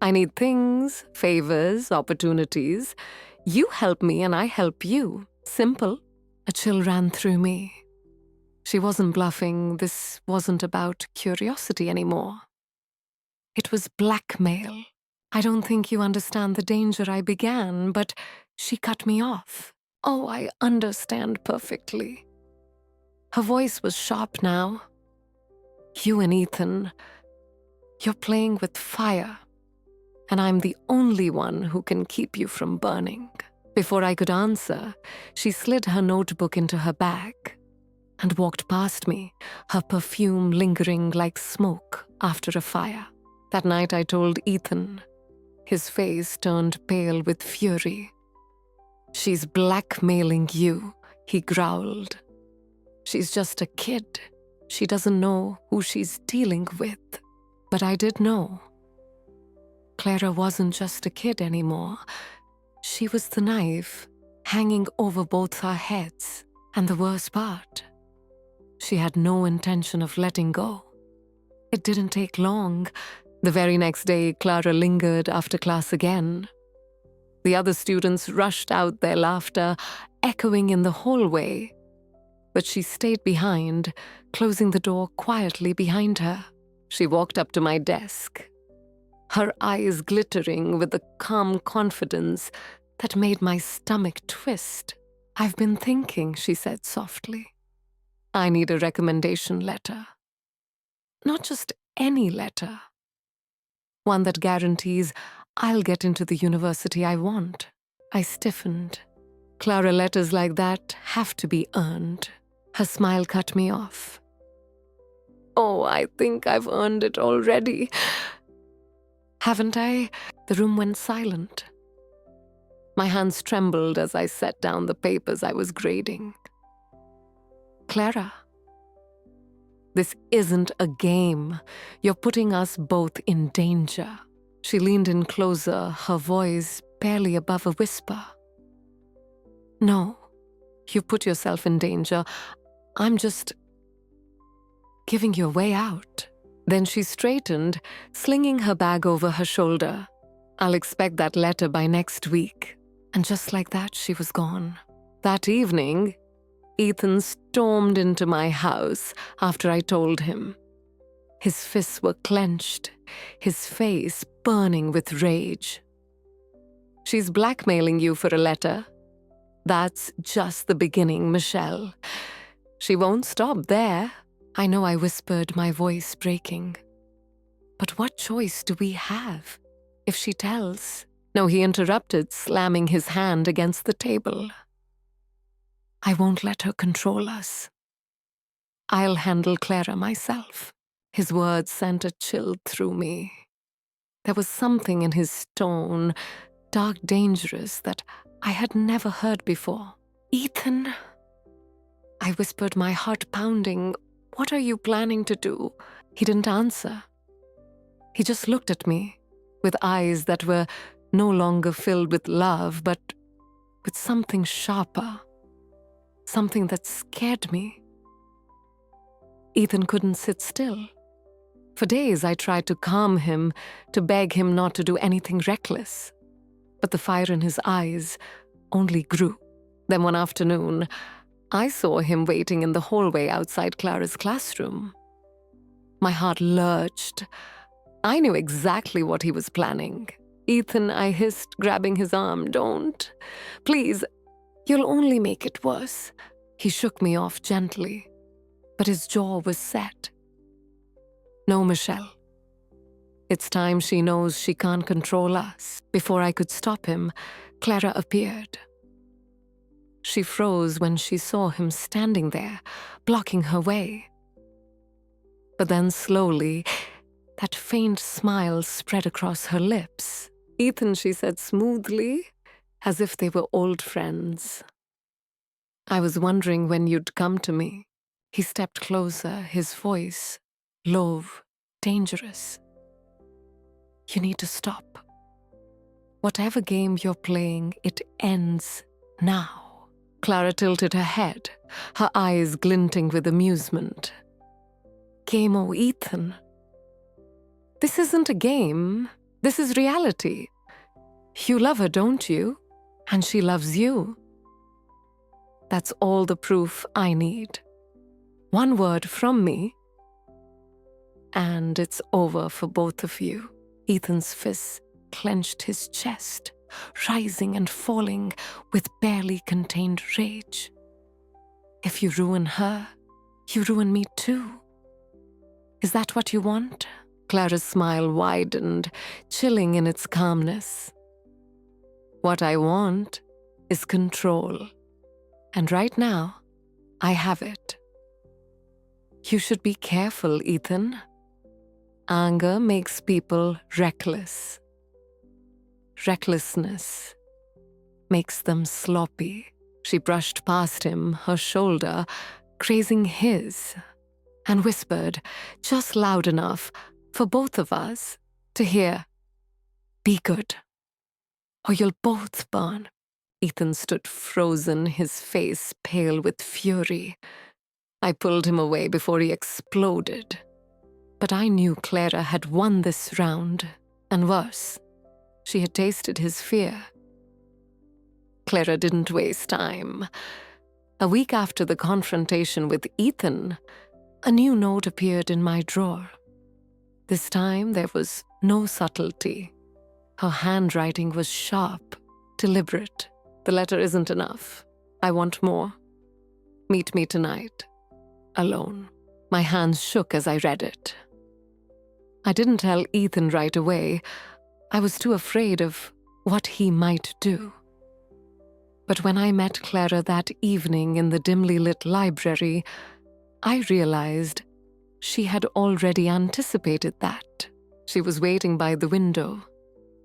"I need things, favors, opportunities. You help me and I help you. Simple." A chill ran through me. She wasn't bluffing. This wasn't about curiosity anymore. It was blackmail. "I don't think you understand the danger," I began, but she cut me off. "Oh, I understand perfectly." Her voice was sharp now. "You and Ethan, you're playing with fire, and I'm the only one who can keep you from burning." Before I could answer, she slid her notebook into her bag. and walked past me, her perfume lingering like smoke after a fire. That night I told Ethan. His face turned pale with fury. "She's blackmailing you," he growled. "She's just a kid. She doesn't know who she's dealing with." But I did know. Clara wasn't just a kid anymore. She was the knife hanging over both our heads. And the worst part, she had no intention of letting go. It didn't take long. The very next day, Clara lingered after class again. The other students rushed out, their laughter echoing in the hallway. But she stayed behind, closing the door quietly behind her. She walked up to my desk, her eyes glittering with the calm confidence that made my stomach twist. "I've been thinking," she said softly. "I need a recommendation letter. Not just any letter. One that guarantees I'll get into the university I want." I stiffened. "Clara, letters like that have to be earned." Her smile cut me off. "Oh, I think I've earned it already." "Haven't I?" The room went silent. My hands trembled as I set down the papers I was grading. "Clara, this isn't a game. You're putting us both in danger." She leaned in closer, her voice barely above a whisper. "No, you put yourself in danger. I'm just giving you a way out." Then she straightened, slinging her bag over her shoulder. "I'll expect that letter by next week." And just like that, she was gone. That evening, Ethan stormed into my house after I told him. His fists were clenched, his face burning with rage. "She's blackmailing you for a letter. That's just the beginning, Michelle. She won't stop there." I know I whispered, my voice breaking. "But what choice do we have if she tells?" No, he interrupted, slamming his hand against the table. "I won't let her control us. I'll handle Clara myself." His words sent a chill through me. There was something in his tone, dark, dangerous, that I had never heard before. "Ethan," I whispered, my heart pounding, "what are you planning to do?" He didn't answer. He just looked at me with eyes that were no longer filled with love, but with something sharper, something that scared me. Ethan couldn't sit still. For days I tried to calm him, to beg him not to do anything reckless. But the fire in his eyes only grew. Then one afternoon, I saw him waiting in the hallway outside Clara's classroom. My heart lurched. I knew exactly what he was planning. "Ethan," I hissed, grabbing his arm, "don't. Please, you'll only make it worse." He shook me off gently, but his jaw was set. "No, Michelle. It's time she knows she can't control us." Before I could stop him, Clara appeared. She froze when she saw him standing there, blocking her way. But then slowly, that faint smile spread across her lips. "Ethan," she said smoothly, as if they were old friends. "I was wondering when you'd come to me." He stepped closer, his voice low, dangerous. "You need to stop. Whatever game you're playing, it ends now." Clara tilted her head, her eyes glinting with amusement. "Game, oh, Ethan. This isn't a game. This is reality. You love her, don't you? And she loves you. That's all the proof I need. One word from me, and it's over for both of you." Ethan's fists clenched his chest, rising and falling with barely contained rage. "If you ruin her, you ruin me too. Is that what you want?" Clara's smile widened, chilling in its calmness. "What I want is control. And right now, I have it." You should be careful, Ethan. Anger makes people reckless. Recklessness makes them sloppy. She brushed past him, her shoulder grazing his, and whispered, just loud enough for both of us to hear, "Be good, or you'll both burn." Ethan stood frozen, his face pale with fury. I pulled him away before he exploded. But I knew Clara had won this round, and worse, she had tasted his fear. Clara didn't waste time. A week after the confrontation with Ethan, a new note appeared in my drawer. This time there was no subtlety. Her handwriting was sharp, deliberate. "The letter isn't enough. I want more. Meet me tonight. Alone." My hands shook as I read it. I didn't tell Ethan right away. I was too afraid of what he might do. But when I met Clara that evening in the dimly lit library, I realized she had already anticipated that. She was waiting by the window,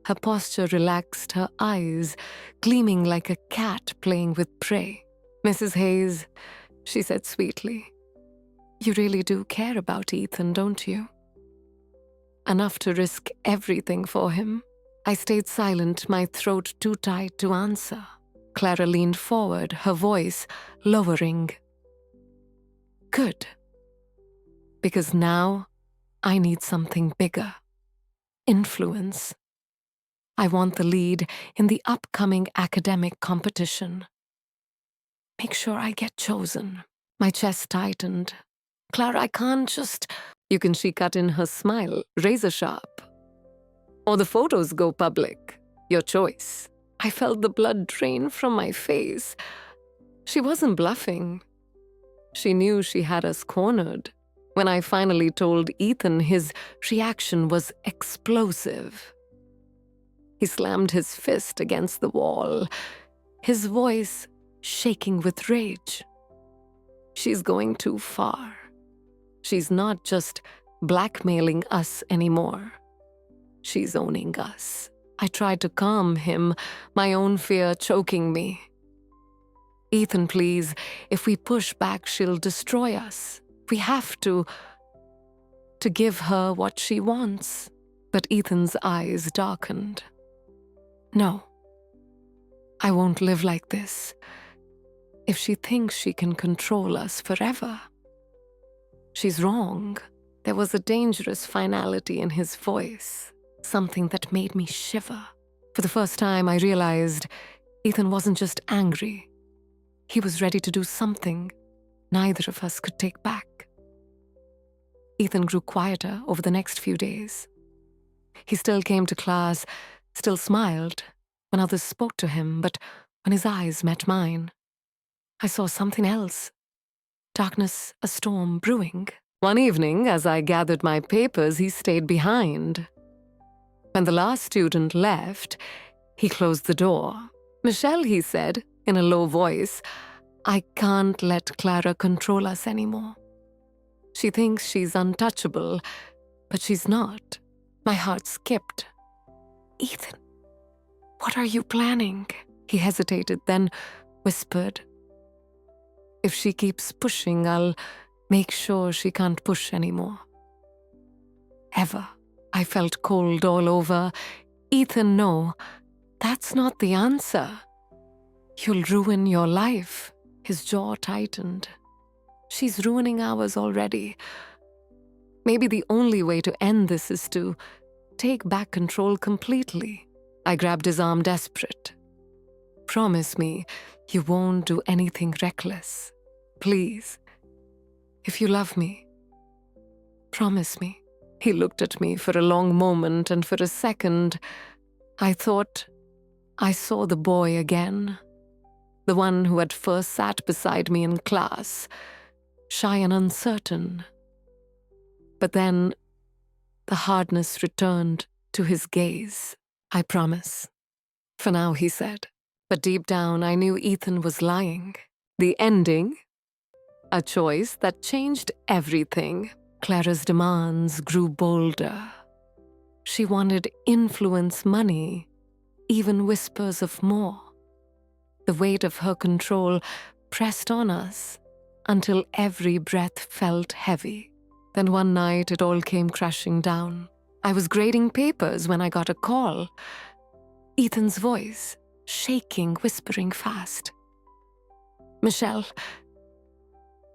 her posture relaxed, her eyes gleaming like a cat playing with prey. "Mrs. Hayes," she said sweetly, "you really do care about Ethan, don't you? Enough to risk everything for him." I stayed silent, my throat too tight to answer. Clara leaned forward, her voice lowering. "Good. Because now I need something bigger. Influence. I want the lead in the upcoming academic competition. Make sure I get chosen." My chest tightened. "Clara, I can't just..." "You can," she cut in, her smile razor sharp. "Or the photos go public. Your choice." I felt the blood drain from my face. She wasn't bluffing. She knew she had us cornered. When I finally told Ethan, his reaction was explosive. He slammed his fist against the wall, his voice shaking with rage. "She's going too far. She's not just blackmailing us anymore. She's owning us." I tried to calm him, my own fear choking me. "Ethan, please, if we push back, she'll destroy us. We have to give her what she wants." But Ethan's eyes darkened. "No, I won't live like this. If she thinks she can control us forever, she's wrong." There was a dangerous finality in his voice, something that made me shiver. For the first time, I realized Ethan wasn't just angry. He was ready to do something neither of us could take back. Ethan grew quieter over the next few days. He still came to class, still smiled when others spoke to him, but when his eyes met mine, I saw something else. Darkness, a storm brewing. One evening, as I gathered my papers, he stayed behind. When the last student left, he closed the door. "Michelle," he said, in a low voice, "I can't let Clara control us anymore. She thinks she's untouchable, but she's not." My heart skipped. "Ethan, what are you planning?" He hesitated, then whispered, "If she keeps pushing, I'll make sure she can't push anymore. Ever." I felt cold all over. "Ethan, no, that's not the answer. You'll ruin your life." His jaw tightened. "She's ruining ours already. Maybe the only way to end this is to take back control completely." I grabbed his arm, desperate. "Promise me you won't do anything reckless. Please. If you love me, promise me." He looked at me for a long moment, and for a second, I thought I saw the boy again. The one who had first sat beside me in class, shy and uncertain. But then the hardness returned to his gaze. "I promise. For now," he said. But deep down, I knew Ethan was lying. The ending A choice that changed everything. Clara's demands grew bolder. She wanted influence, money, even whispers of more. The weight of her control pressed on us until every breath felt heavy. Then one night it all came crashing down. I was grading papers when I got a call. Ethan's voice, shaking, whispering fast. "Michelle,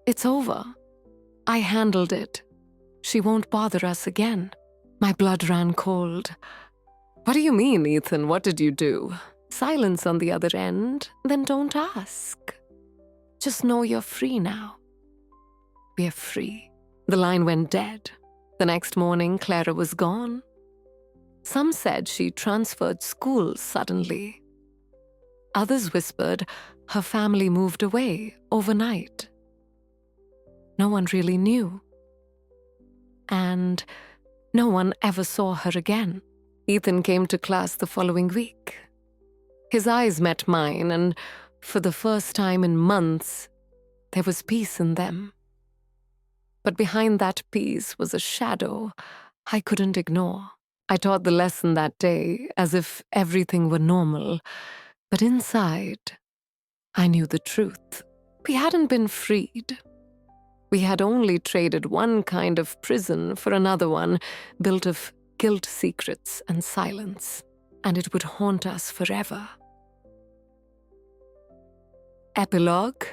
it's over. I handled it. She won't bother us again." My blood ran cold. "What do you mean, Ethan? What did you do?" Silence on the other end. "Then don't ask. Just know you're free now." We're free. The line went dead. The next morning, Clara was gone. Some said she transferred schools suddenly. Others whispered her family moved away overnight. No one really knew. And no one ever saw her again. Ethan came to class the following week. His eyes met mine, and for the first time in months, there was peace in them. But behind that peace was a shadow I couldn't ignore. I taught the lesson that day as if everything were normal, but inside, I knew the truth. We hadn't been freed. We had only traded one kind of prison for another one, built of guilt, secrets, and silence, and it would haunt us forever. Epilogue.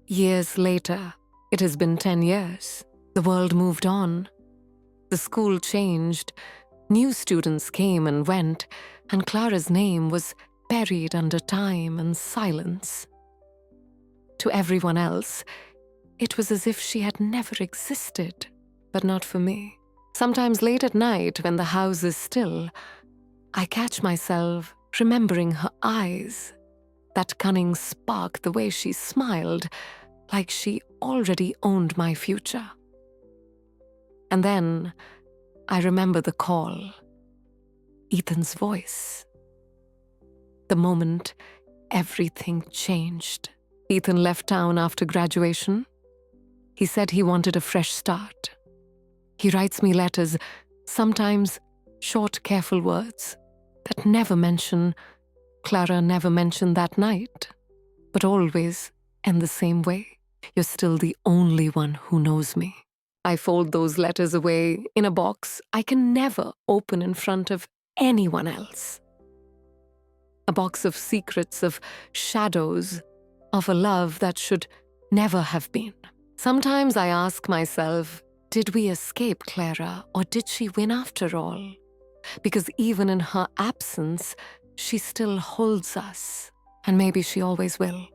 Years later. It has been 10 years. The world moved on. The school changed. New students came and went, and Clara's name was buried under time and silence. To everyone else, it was as if she had never existed, but not for me. Sometimes late at night, when the house is still, I catch myself remembering her eyes, that cunning spark, the way she smiled, like she already owned my future. And then I remember the call, Ethan's voice. The moment everything changed. Ethan left town after graduation. He said he wanted a fresh start. He writes me letters, sometimes short, careful words that never mention Clara, never mentioned that night, but always end the same way. You're still the only one who knows me. I fold those letters away in a box I can never open in front of anyone else. A box of secrets, of shadows, of a love that should never have been. Sometimes I ask myself, did we escape Clara, or did she win after all? Because even in her absence, she still holds us, and maybe she always will.